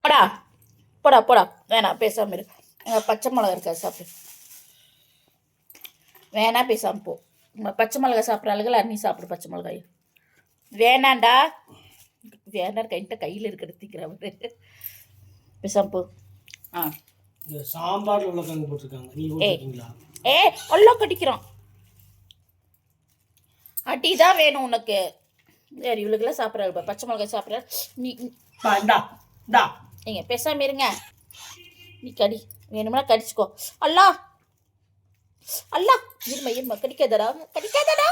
போடா போடா போடா, வேணாம் பேசாமல் இரு. பச்சை மிளகா இருக்கா சாப்பிடு, வேணா பேசாமல் போ. பச்சை மிளகா சாப்பிட்ற ஆளுகள் நீ சாப்பிடு பச்சை மிளகாய். வேணாண்டா, வேணாம் கையில் இருக்கிறதுக்கிறவர் பேசாமல் போ. சாம்பார் உருளைக்கிழங்கு போட்டிருக்காங்க, நீ போட்டிருக்கீங்களா? எல்லாம் கடிக்கிறோம். அடி தான் வேணும் உனக்கு. சரி, இவளுக்கெல்லாம் சாப்பிட்றாரு, பச்சை மிளகாய் சாப்பிட்றாரு. நீ நீங்க பேசாம இருங்க. நீ கடி, வேணும்னா கடிச்சுக்கோ. அல்லா அல்லா, இருமா கடிக்காதடா கடிக்காதடா.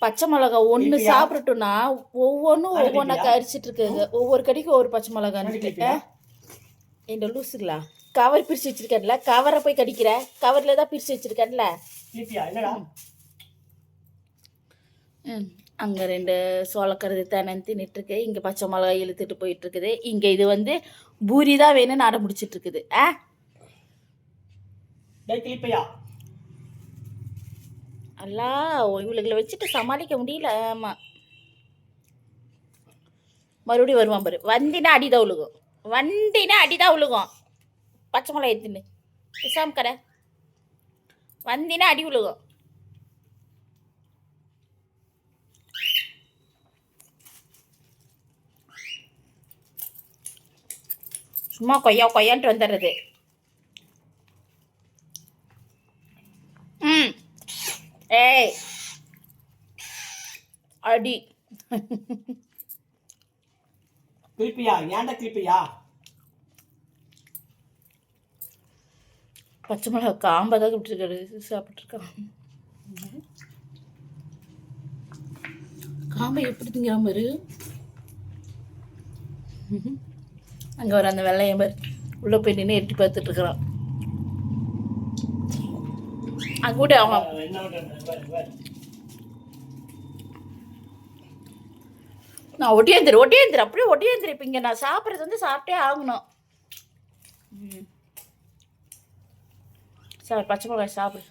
பச்சை மிளகா ஒன்று சாப்பிடட்டும்னா ஒவ்வொன்றா கடிச்சிட்டு இருக்குங்க. ஒவ்வொரு கடிக்கும் ஒவ்வொரு பச்சை மிளகான்னு என்ன லூசுங்களா? கவர் பிரித்து வச்சிருக்கேன்ல, கவரை போய் கடிக்கிற, கவரில் தான் பிரித்து வச்சிருக்கேன்ல. அங்கே 2 சோளக்கருது தானே தின்னுட்டுருக்கு, இங்கே பச்சை மிளகாய் இழுத்துட்டு போயிட்டுருக்குது. இங்கே இது வந்து பூரி தான் வேணும்னு ஆட முடிச்சிட்ருக்குது. அல்லா, இவளுகளை வச்சுட்டு சமாளிக்க முடியல. ஆமாம், மறுபடியும் வருவான் பாரு. வண்டினா அடிதான் உழுகும், வண்டினா அடிதான் உழுகும். பச்சை மிளகாய் எடுத்துன்னு பிசாம் கடை, வந்தினா அடி உழுகும். சும்மா கொய்யான்ட்டு வந்துடுறது. ஏய் அடி கிளிப்பியா, ஏன்டா கிளிப்பியா? பச்சை மிளகா காம்பதாக விட்டுருக்காரு, சாப்பிட்ருக்கான். காம்பை எப்படி திங்கிற மாதிரி அங்கே வர அந்த வெள்ளைய மாதிரி உள்ளே போய் நின்று எட்டி பார்த்துட்ருக்குறான். அங்கே கூட அவன் நான் ஒட்டியேந்திரு அப்படியே ஒட்டியேந்திரு. இப்போ இங்கே நான் சாப்பிட்றது வந்து சாப்பிட்டே ஆகணும். சார் பச்சை மிளகாய் சாப்பிடு.